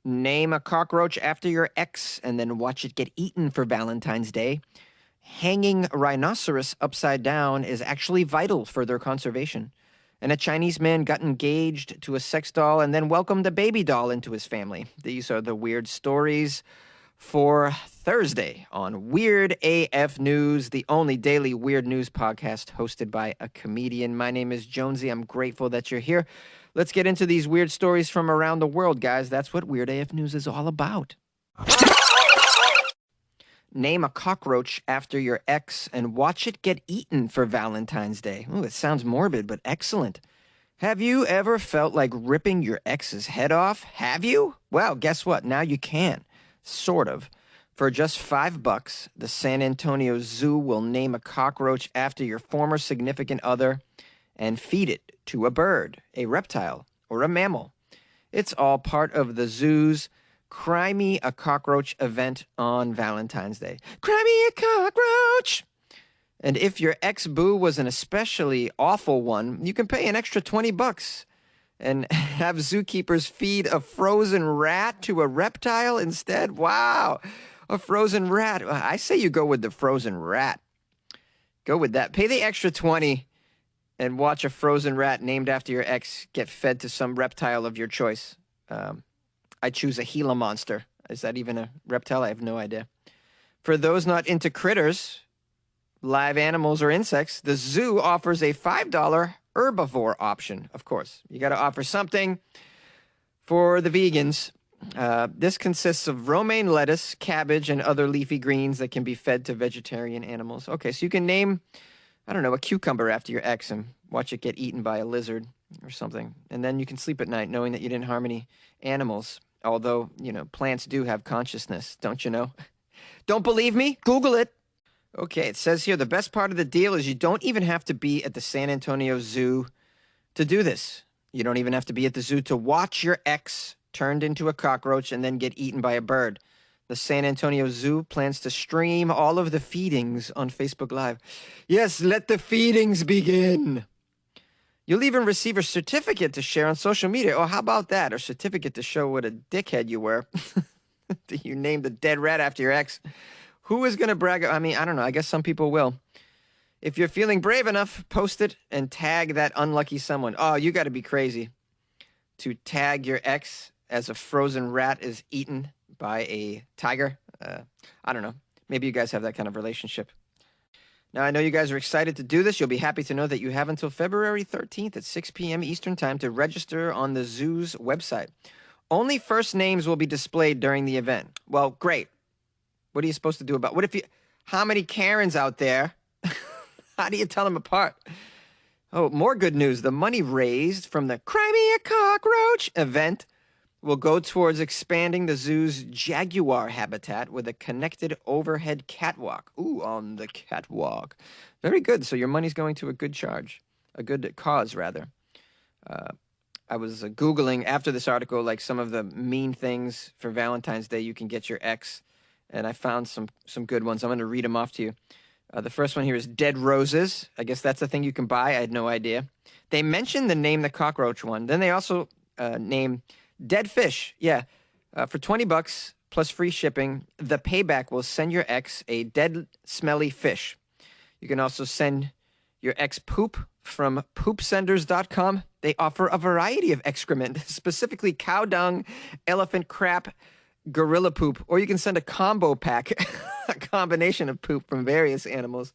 Name a cockroach after your ex and then watch it get eaten for Valentine's Day. Hanging a rhinoceros upside down is actually vital for their conservation. And a Chinese man got engaged to a sex doll and then welcomed a baby doll into his family. These are the weird stories for Thursday on Weird AF News, the only daily weird news podcast hosted by a comedian. My name is Jonesy. I'm grateful that you're here. Let's get into these weird stories from around the world, guys. That's what Weird AF News is all about. Name a cockroach after your ex and watch it get eaten for Valentine's Day. Ooh, it sounds morbid, but excellent. Have you ever felt like ripping your ex's head off? Have you? Well, guess what? Now you can. Sort of. For just $5, the San Antonio Zoo will name a cockroach after your former significant other and feed it to a bird, a reptile, or a mammal. It's all part of the zoo's Cry Me a Cockroach event on Valentine's Day. Cry me a cockroach! And if your ex-boo was an especially awful one, you can pay an extra $20 and have zookeepers feed a frozen rat to a reptile instead. Wow, a frozen rat. I say you go with the frozen rat. Go with that. Pay the extra $20 and watch a frozen rat named after your ex get fed to some reptile of your choice. I choose a Gila monster. Is that even a reptile? I have no idea. For those not into critters, live animals, or insects, the zoo offers a $5 herbivore option. Of course, you got to offer something for the vegans. This consists of romaine lettuce, cabbage, and other leafy greens that can be fed to vegetarian animals. Okay, so you can name, I don't know, a cucumber after your ex and watch it get eaten by a lizard or something. And then you can sleep at night knowing that you didn't harm any animals. Although, you know, plants do have consciousness, don't you know? Don't believe me? Google it. Okay, it says here the best part of the deal is you don't even have to be at the San Antonio Zoo to do this. You don't even have to be at the zoo to watch your ex turned into a cockroach and then get eaten by a bird. The San Antonio Zoo plans to stream all of the feedings on Facebook Live. Yes, let the feedings begin. You'll even receive a certificate to share on social media. Oh, how about that? A certificate to show what a dickhead you were. You named a dead rat after your ex. Who is going to brag? I mean, I don't know. I guess some people will. If you're feeling brave enough, post it and tag that unlucky someone. Oh, you got to be crazy to tag your ex as a frozen rat is eaten by a tiger. I don't know. Maybe you guys have that kind of relationship. Now, I know you guys are excited to do this. You'll be happy to know that you have until February 13th at 6 p.m. Eastern Time to register on the zoo's website. Only first names will be displayed during the event. Well, great. What are you supposed to do about how many Karens out there? How do you tell them apart? Oh, more good news. The money raised from the Cry Me a Cockroach event will go towards expanding the zoo's jaguar habitat with a connected overhead catwalk. Ooh, on the catwalk. Very good. So your money's going to a good cause, rather. I was Googling after this article, like some of the mean things for Valentine's Day you can get your ex, and I found some good ones. I'm going to read them off to you. The first one here is dead roses. I guess that's a thing you can buy. I had no idea. They mentioned the name the cockroach one. Then they also name dead fish. Yeah. For $20 plus free shipping, the payback will send your ex a dead, smelly fish. You can also send your ex poop from poopsenders.com. They offer a variety of excrement, specifically cow dung, elephant crap, gorilla poop, or you can send a combo pack, a combination of poop from various animals.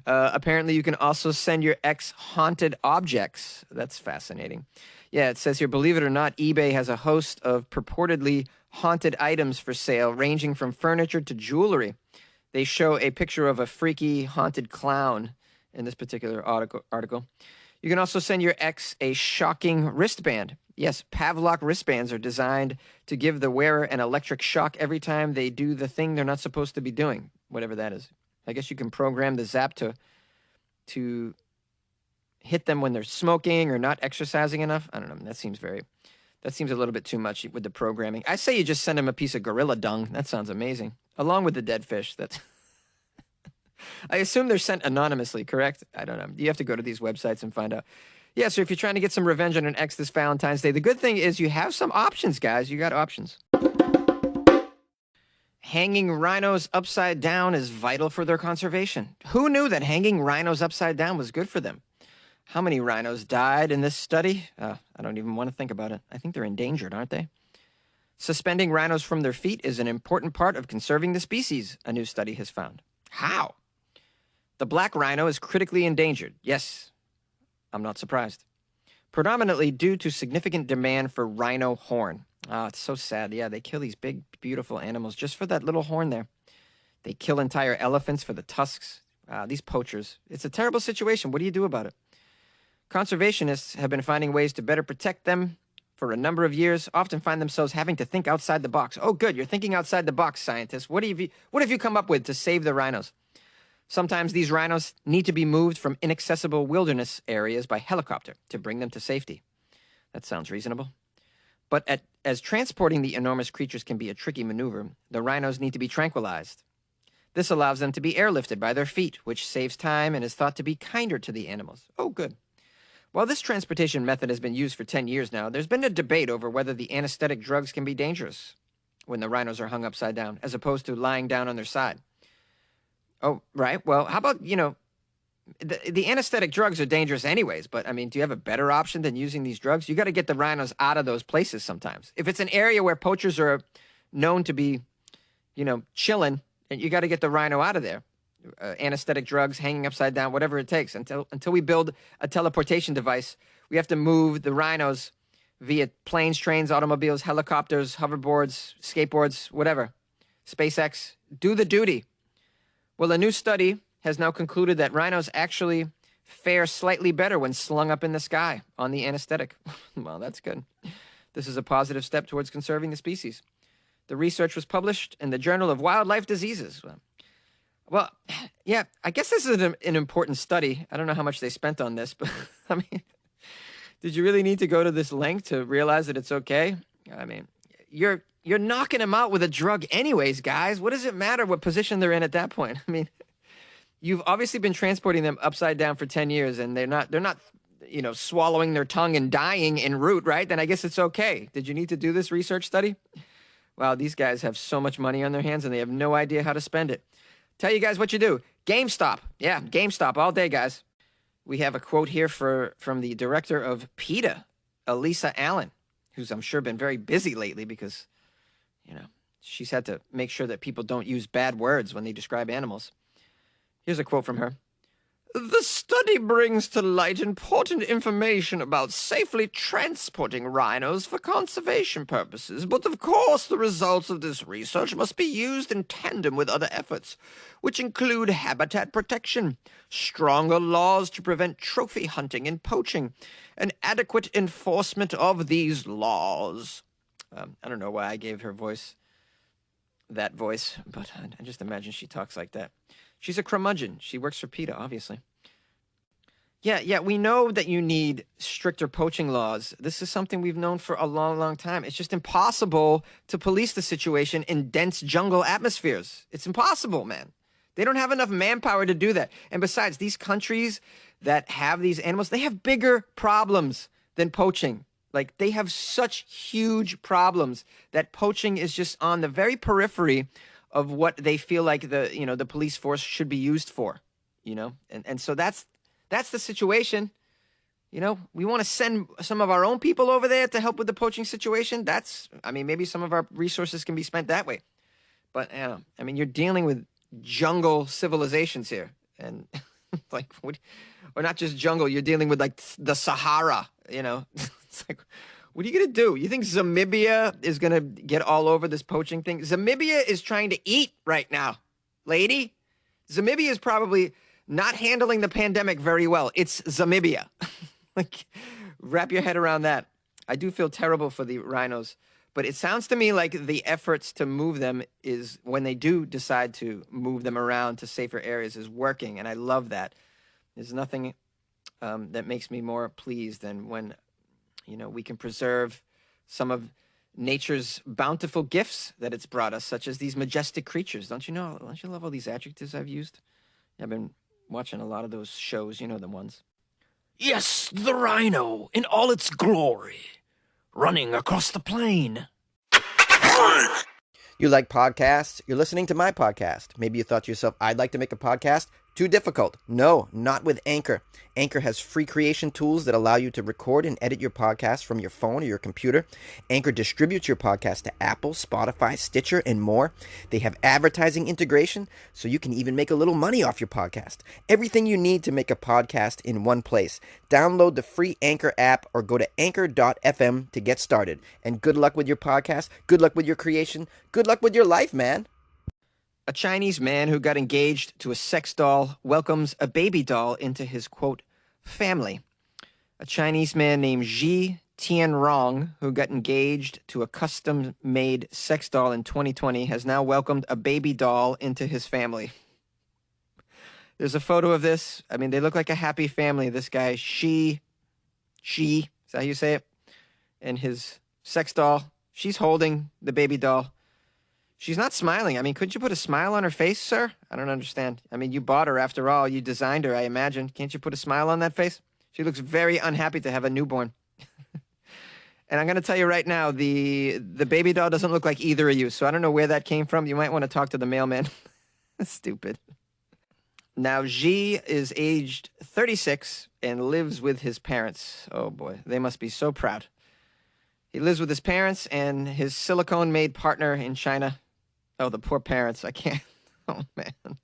Apparently, you can also send your ex haunted objects. That's fascinating. Yeah, it says here, believe it or not, eBay has a host of purportedly haunted items for sale, ranging from furniture to jewelry. They show a picture of a freaky haunted clown in this particular article. You can also send your ex a shocking wristband. Yes, Pavlok wristbands are designed to give the wearer an electric shock every time they do the thing they're not supposed to be doing, whatever that is. I guess you can program the zap to hit them when they're smoking or not exercising enough. I don't know. That seems a little bit too much with the programming. I say you just send them a piece of gorilla dung. That sounds amazing. Along with the dead fish. That's I assume they're sent anonymously, correct? I don't know. You have to go to these websites and find out. Yeah, so if you're trying to get some revenge on an ex this Valentine's Day, the good thing is you have some options, guys. You got options. Hanging rhinos upside down is vital for their conservation. Who knew that hanging rhinos upside down was good for them? How many rhinos died in this study? I don't even want to think about it. I think they're endangered, aren't they? Suspending rhinos from their feet is an important part of conserving the species, a new study has found. How? The black rhino is critically endangered. Yes, I'm not surprised. Predominantly due to significant demand for rhino horn. It's so sad. Yeah, they kill these big, beautiful animals just for that little horn there. They kill entire elephants for the tusks. These poachers. It's a terrible situation. What do you do about it? Conservationists have been finding ways to better protect them for a number of years, often find themselves having to think outside the box. Oh, good. You're thinking outside the box, scientists. What have you come up with to save the rhinos? Sometimes these rhinos need to be moved from inaccessible wilderness areas by helicopter to bring them to safety. That sounds reasonable. But as transporting the enormous creatures can be a tricky maneuver, the rhinos need to be tranquilized. This allows them to be airlifted by their feet, which saves time and is thought to be kinder to the animals. Oh, good. While this transportation method has been used for 10 years now, there's been a debate over whether the anesthetic drugs can be dangerous when the rhinos are hung upside down, as opposed to lying down on their side. Oh, right. Well, how about, the anesthetic drugs are dangerous anyways, but, I mean, do you have a better option than using these drugs? You got to get the rhinos out of those places sometimes. If it's an area where poachers are known to be, chilling, and you got to get the rhino out of there. Anesthetic drugs, hanging upside down, whatever it takes. Until we build a teleportation device, we have to move the rhinos via planes, trains, automobiles, helicopters, hoverboards, skateboards, whatever. SpaceX, do the duty. Well, a new study has now concluded that rhinos actually fare slightly better when slung up in the sky on the anesthetic. Well, that's good. This is a positive step towards conserving the species. The research was published in the Journal of Wildlife Diseases. Well, yeah, I guess this is an important study. I don't know how much they spent on this, but I mean, did you really need to go to this length to realize that it's okay? I mean, you're knocking them out with a drug anyways, guys. What does it matter what position they're in at that point? I mean, you've obviously been transporting them upside down for 10 years and they're not, swallowing their tongue and dying en route, right? Then I guess it's okay. Did you need to do this research study? Wow, these guys have so much money on their hands and they have no idea how to spend it. Tell you guys what you do. GameStop. Yeah, GameStop all day, guys. We have a quote here from the director of PETA, Elisa Allen, who's I'm sure been very busy lately because, she's had to make sure that people don't use bad words when they describe animals. Here's a quote from her. The study brings to light important information about safely transporting rhinos for conservation purposes, but of course the results of this research must be used in tandem with other efforts, which include habitat protection, stronger laws to prevent trophy hunting and poaching, and adequate enforcement of these laws. I don't know why I gave her that voice, but I just imagine she talks like that. She's a curmudgeon. She works for PETA, obviously. Yeah, we know that you need stricter poaching laws. This is something we've known for a long, long time. It's just impossible to police the situation in dense jungle atmospheres. It's impossible, man. They don't have enough manpower to do that. And besides, these countries that have these animals, they have bigger problems than poaching. Like, they have such huge problems that poaching is just on the very periphery of what they feel like the police force should be used for, and so that's the situation. We want to send some of our own people over there to help with the poaching situation. Maybe some of our resources can be spent that way, but you're dealing with jungle civilizations here, and or not just jungle, you're dealing with like the Sahara, it's like, what are you going to do? You think Zamibia is going to get all over this poaching thing? Zamibia is trying to eat right now, lady. Zamibia is probably not handling the pandemic very well. It's Zamibia. Wrap your head around that. I do feel terrible for the rhinos, but it sounds to me like the efforts to move them is, when they do decide to move them around to safer areas, is working, and I love that. There's nothing that makes me more pleased than when we can preserve some of nature's bountiful gifts that it's brought us, such as these majestic creatures. Don't you love all these adjectives I've used? I've been watching a lot of those shows, the ones. Yes, the rhino in all its glory, running across the plain. You like podcasts? You're listening to my podcast. Maybe you thought to yourself, I'd like to make a podcast. Too difficult. No, not with Anchor. Anchor has free creation tools that allow you to record and edit your podcast from your phone or your computer. Anchor distributes your podcast to Apple, Spotify, Stitcher, and more. They have advertising integration, so you can even make a little money off your podcast. Everything you need to make a podcast in one place. Download the free Anchor app or go to anchor.fm to get started. And good luck with your podcast. Good luck with your creation. Good luck with your life, man. A Chinese man who got engaged to a sex doll welcomes a baby doll into his, quote, family. A Chinese man named Ji Tianrong, who got engaged to a custom-made sex doll in 2020, has now welcomed a baby doll into his family. There's a photo of this. I mean, they look like a happy family. This guy, Shi, is that how you say it? And his sex doll, she's holding the baby doll. She's not smiling. I mean, couldn't you put a smile on her face, sir? I don't understand. I mean, you bought her after all. You designed her, I imagine. Can't you put a smile on that face? She looks very unhappy to have a newborn. And I'm going to tell you right now, the baby doll doesn't look like either of you, so I don't know where that came from. You might want to talk to the mailman. Stupid. Now, Xi is aged 36 and lives with his parents. Oh, boy. They must be so proud. He lives with his parents and his silicone-made partner in China. Oh, the poor parents. I can't. Oh, man.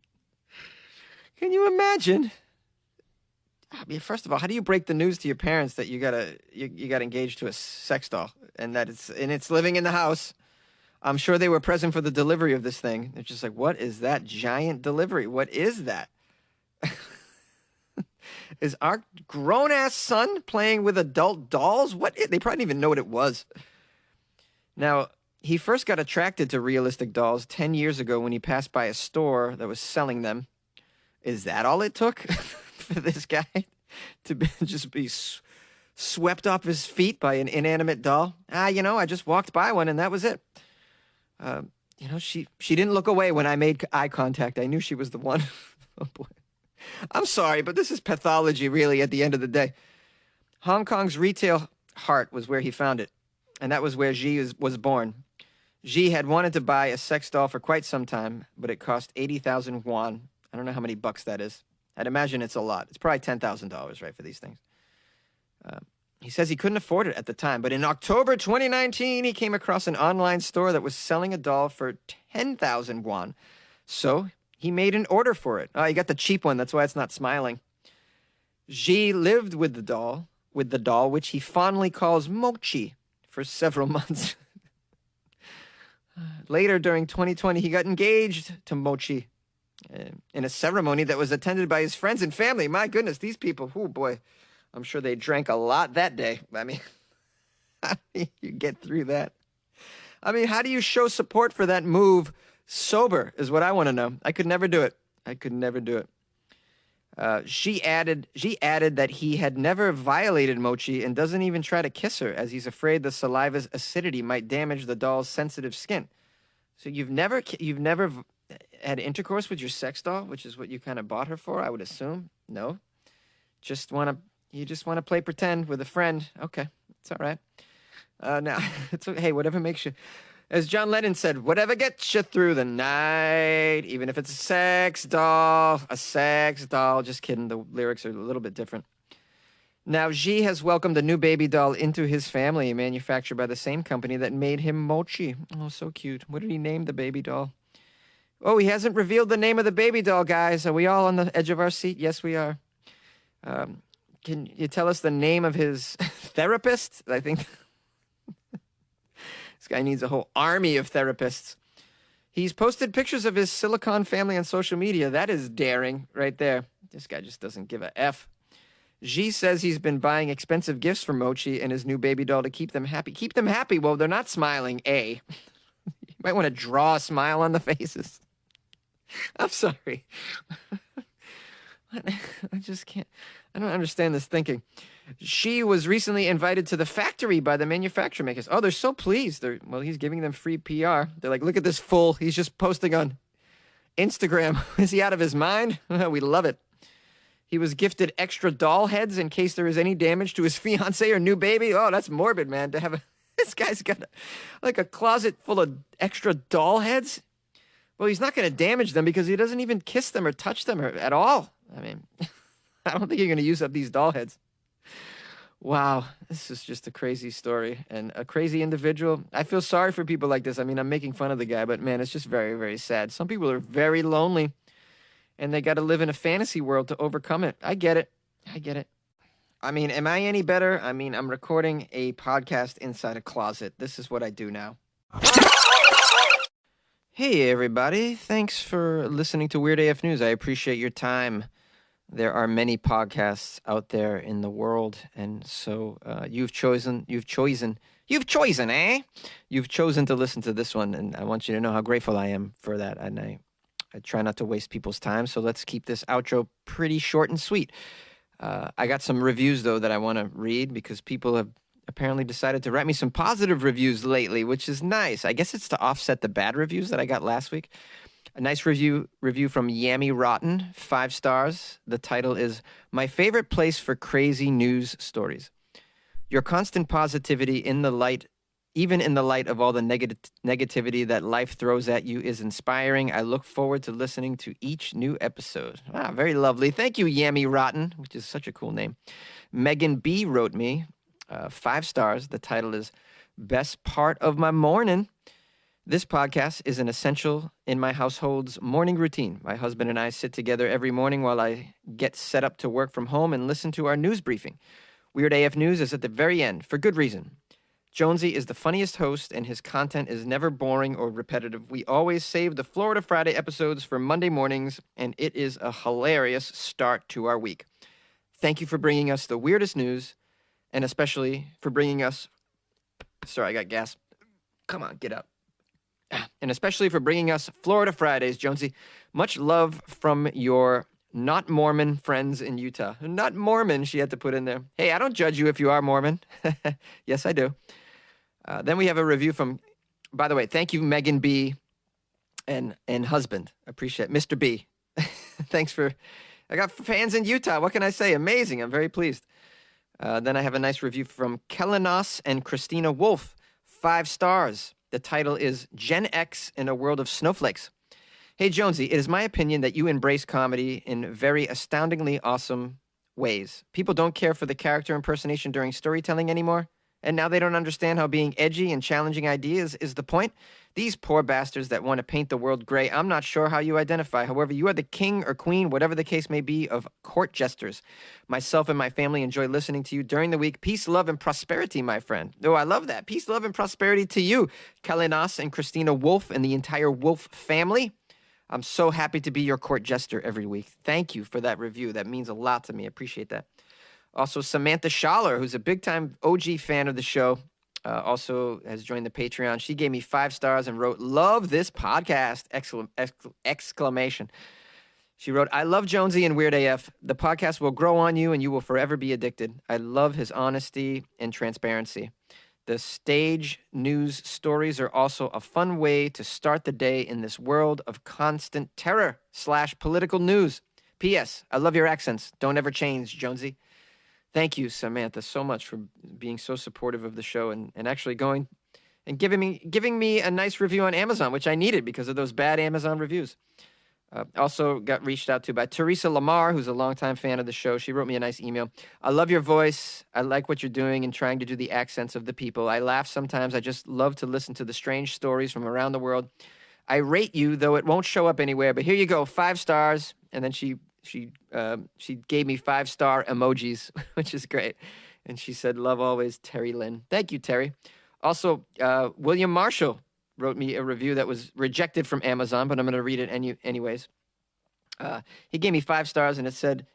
Can you imagine? I mean, first of all, how do you break the news to your parents that you got engaged to a sex doll and that it's living in the house? I'm sure they were present for the delivery of this thing. They're just like, what is that giant delivery? What is that? Is our grown-ass son playing with adult dolls? They probably didn't even know what it was. Now, he first got attracted to realistic dolls 10 years ago when he passed by a store that was selling them. Is that all it took for this guy to just be swept off his feet by an inanimate doll? I just walked by one and that was it. She didn't look away when I made eye contact. I knew she was the one. Oh, boy. I'm sorry, but this is pathology, really, at the end of the day. Hong Kong's retail heart was where he found it, and that was where Xi was born. Xi had wanted to buy a sex doll for quite some time, but it cost 80,000 yuan. I don't know how many bucks that is. I'd imagine it's a lot. It's probably $10,000, right, for these things. He says he couldn't afford it at the time, but in October 2019, he came across an online store that was selling a doll for 10,000 yuan. So he made an order for it. Oh, he got the cheap one. That's why it's not smiling. Xi lived with the doll, which he fondly calls Mochi, for several months. Later, during 2020, he got engaged to Mochi in a ceremony that was attended by his friends and family. My goodness, these people, oh boy, I'm sure they drank a lot that day. I mean, how do you get through that? I mean, how do you show support for that move sober is what I want to know. I could never do it. She added that he had never violated Mochi and doesn't even try to kiss her as he's afraid the saliva's acidity might damage the doll's sensitive skin. So you've never had intercourse with your sex doll, which is what you kind of bought her for, I would assume? No? You just want to play pretend with a friend. Okay, it's all right. Now, hey, whatever makes you... As John Lennon said, whatever gets you through the night, even if it's a sex doll. Just kidding. The lyrics are a little bit different. Now, Xi has welcomed a new baby doll into his family, manufactured by the same company that made him Mochi. Oh, so cute. What did he name the baby doll? Oh, he hasn't revealed the name of the baby doll, guys. Are we all on the edge of our seat? Yes, we are. Can you tell us the name of his therapist? I think... This guy needs a whole army of therapists. He's posted pictures of his silicone family on social media. That is daring right there. This guy just doesn't give a F. Xi says he's been buying expensive gifts for Mochi and his new baby doll to keep them happy. Keep them happy? Well, they're not smiling, A. You might want to draw a smile on the faces. I'm sorry. I just can't. I don't understand this thinking. She was recently invited to the factory by the manufacturer makers. Oh, they're so pleased. He's giving them free PR. They're like, look at this fool. He's just posting on Instagram. Is he out of his mind? We love it. He was gifted extra doll heads in case there is any damage to his fiance or new baby. Oh, that's morbid, man. To have this guy's got like a closet full of extra doll heads. Well, he's not going to damage them because he doesn't even kiss them or touch them at all. I mean, I don't think you're going to use up these doll heads. Wow, this is just a crazy story and a crazy individual. I feel sorry for people like this. I mean, I'm making fun of the guy, but man, it's just very, very sad. Some people are very lonely and they got to live in a fantasy world to overcome it. I get it. I get it. I mean, am I any better? I mean, I'm recording a podcast inside a closet. This is what I do now. Hey, everybody. Thanks for listening to Weird AF News. I appreciate your time. There are many podcasts out there in the world, and so you've chosen, eh? You've chosen to listen to this one, and I want you to know how grateful I am for that, and I try not to waste people's time, so let's keep this outro pretty short and sweet. I got some reviews, though, that I want to read, because people have apparently decided to write me some positive reviews lately, which is nice. I guess it's to offset the bad reviews that I got last week. A nice review from Yammy Rotten, 5 stars. The title is My Favorite Place for Crazy News Stories. Your constant positivity even in the light of all the negativity that life throws at you is inspiring. I look forward to listening to each new episode. Ah, very lovely. Thank you, Yammy Rotten, which is such a cool name. Megan B. wrote me 5 stars. The title is Best Part of My Morning. This podcast is an essential in my household's morning routine. My husband and I sit together every morning while I get set up to work from home and listen to our news briefing. Weird AF News is at the very end, for good reason. Jonesy is the funniest host, and his content is never boring or repetitive. We always save the Florida Friday episodes for Monday mornings, and it is a hilarious start to our week. Thank you for bringing us the weirdest news, and especially for bringing us... Sorry, I got gas. Come on, get up. And especially for bringing us Florida Fridays, Jonesy. Much love from your not Mormon friends in Utah. Not Mormon, she had to put in there. Hey, I don't judge you if you are Mormon. Yes, I do. Then we have a review from, by the way, thank you, Megan B. and husband. I appreciate it. Mr. B. Thanks for, I got fans in Utah. What can I say? Amazing. I'm very pleased. Then I have a nice review from Kelenos and Christina Wolf. 5 stars. The title is Gen X in a World of Snowflakes. Hey, Jonesy, it is my opinion that you embrace comedy in very astoundingly awesome ways. People don't care for the character impersonation during storytelling anymore, and now they don't understand how being edgy and challenging ideas is the point. These poor bastards that want to paint the world gray, I'm not sure how you identify. However, you are the king or queen, whatever the case may be, of court jesters. Myself and my family enjoy listening to you during the week. Peace, love, and prosperity, my friend. Oh, I love that. Peace, love, and prosperity to you, Kalenas and Christina Wolf and the entire Wolf family. I'm so happy to be your court jester every week. Thank you for that review. That means a lot to me. I appreciate that. Also, Samantha Schaller, who's a big-time OG fan of the show, also has joined the Patreon. She gave me 5 stars and wrote, "Love this podcast!" Exclamation. She wrote, "I love Jonesy and Weird AF. The podcast will grow on you and you will forever be addicted. I love his honesty and transparency. The stage news stories are also a fun way to start the day in this world of constant terror/political news. P.S. I love your accents. Don't ever change, Jonesy." Thank you, Samantha, so much for being so supportive of the show and actually going and giving me a nice review on Amazon, which I needed because of those bad Amazon reviews. Also got reached out to by Teresa Lamar, who's a longtime fan of the show. She wrote me a nice email. "I love your voice. I like what you're doing and trying to do the accents of the people. I laugh sometimes. I just love to listen to the strange stories from around the world. I rate you, though it won't show up anywhere, but here you go, 5 stars." And then she gave me 5-star emojis, which is great. And she said, "Love always, Terry Lynn." Thank you, Terry. Also, William Marshall wrote me a review that was rejected from Amazon, but I'm going to read it anyways. He gave me 5 stars, and it said,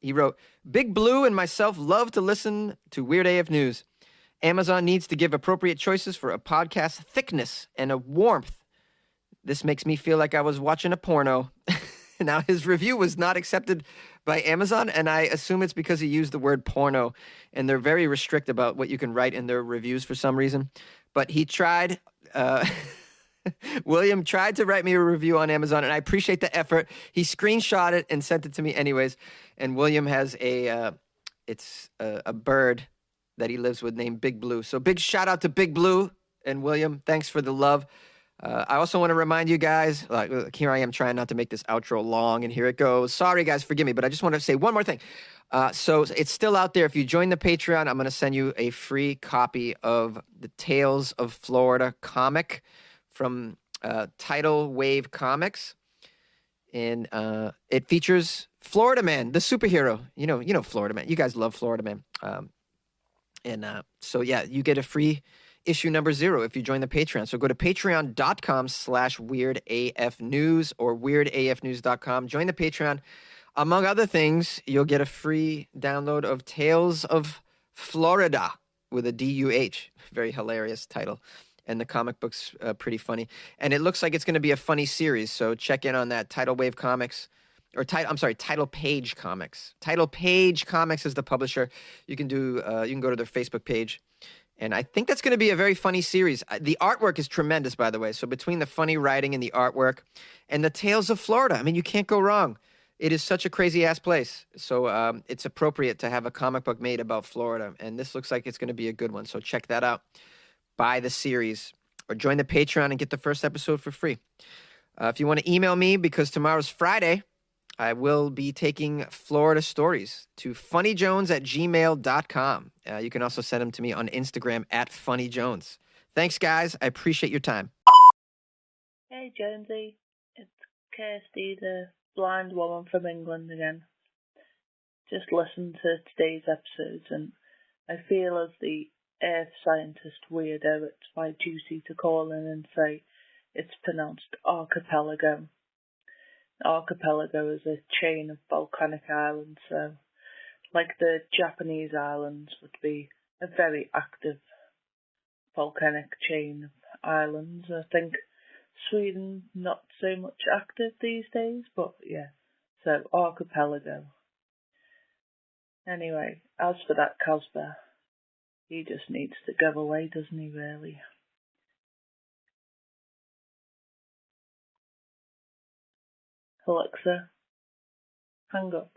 he wrote, "Big Blue and myself love to listen to Weird AF News. Amazon needs to give appropriate choices for a podcast thickness and a warmth. This makes me feel like I was watching a porno." Now, his review was not accepted by Amazon, and I assume it's because he used the word porno, and they're very strict about what you can write in their reviews for some reason. But he tried. William tried to write me a review on Amazon, and I appreciate the effort. He screenshot it and sent it to me anyways. And William has a bird that he lives with named Big Blue. So big shout out to Big Blue and William. Thanks for the love. I also want to remind you guys, here I am trying not to make this outro long, and here it goes. Sorry, guys, forgive me, but I just want to say one more thing. So it's still out there. If you join the Patreon, I'm going to send you a free copy of the Tales of Florida comic from Tidal Wave Comics. And it features Florida Man, the superhero. You know Florida Man. You guys love Florida Man. So, yeah, you get a free issue number 0 if you join the Patreon. So go to patreon.com/weirdafnews or weirdafnews.com. Join the Patreon. Among other things, you'll get a free download of Tales of Florida with a DUH. Very hilarious title. And the comic book's pretty funny. And it looks like it's going to be a funny series. So check in on that. Tidal Wave Comics. Tidal Page Comics. Tidal Page Comics is the publisher. You can go to their Facebook page. And I think that's going to be a very funny series. The artwork is tremendous, by the way. So between the funny writing and the artwork and the Tales of Florida, I mean, you can't go wrong. It is such a crazy-ass place. So it's appropriate to have a comic book made about Florida. And this looks like it's going to be a good one. So check that out. Buy the series or join the Patreon and get the first episode for free. If you want to email me, because tomorrow's Friday, I will be taking Florida stories to funnyjones@gmail.com. You can also send them to me on Instagram @funnyjones. Thanks, guys. I appreciate your time. Hey, Jonesy. It's Kirsty, the blind woman from England again. Just listened to today's episodes, and I feel as the earth scientist weirdo, it's my duty to call in and say it's pronounced archipelago. Archipelago is a chain of volcanic islands, so like the Japanese islands would be a very active volcanic chain of islands. I think Sweden not so much active these days, but yeah, so archipelago. Anyway, as for that Casper, he just needs to go away, doesn't he, really? Alexa, hang up.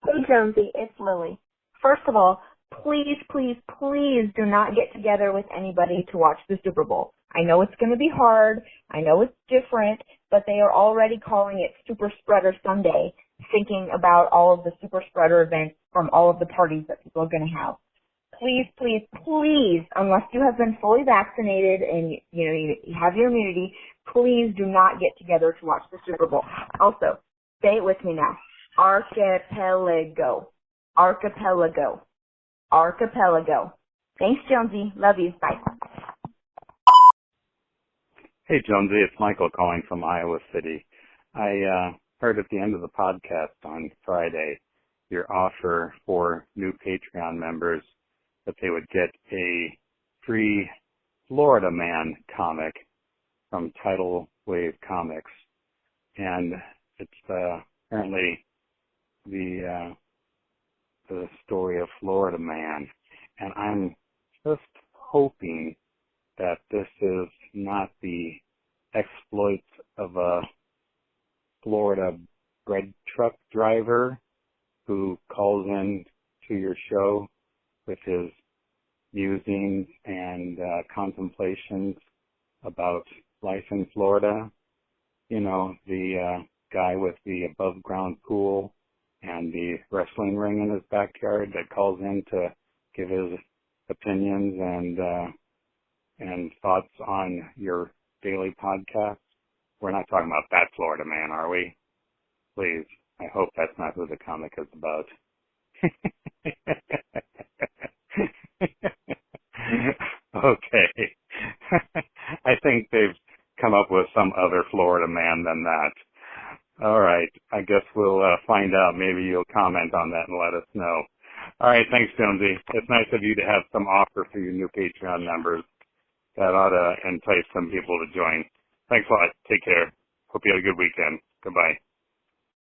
Hey Jonesy, it's Lily. First of all, please, please, please do not get together with anybody to watch the Super Bowl. I know it's going to be hard. I know it's different, but they are already calling it Super Spreader Sunday, thinking about all of the Super Spreader events from all of the parties that people are going to have. Please, please, please, unless you have been fully vaccinated and you have your immunity, please do not get together to watch the Super Bowl. Also, say it with me now. Archipelago. Archipelago. Archipelago. Thanks, Jonesy. Love you. Bye. Hey, Jonesy. It's Michael calling from Iowa City. I heard at the end of the podcast on Friday your offer for new Patreon members that they would get a free Florida Man comic from Tidal Wave Comics. And it's apparently the story of Florida Man. And I'm just hoping that this is not the exploits of a Florida bread truck driver who calls in to your show with his musings and contemplations about life in Florida. You know, the guy with the above ground pool and the wrestling ring in his backyard that calls in to give his opinions and thoughts on your daily podcast. We're not talking about that Florida Man, are we? Please, I hope that's not who the comic is about. Okay. I think they've come up with some other Florida Man than that. All right. I guess we'll find out. Maybe you'll comment on that and let us know. All right. Thanks, Jonesy. It's nice of you to have some offer for your new Patreon members. That ought to entice some people to join. Thanks a lot. Take care. Hope you had a good weekend. Goodbye.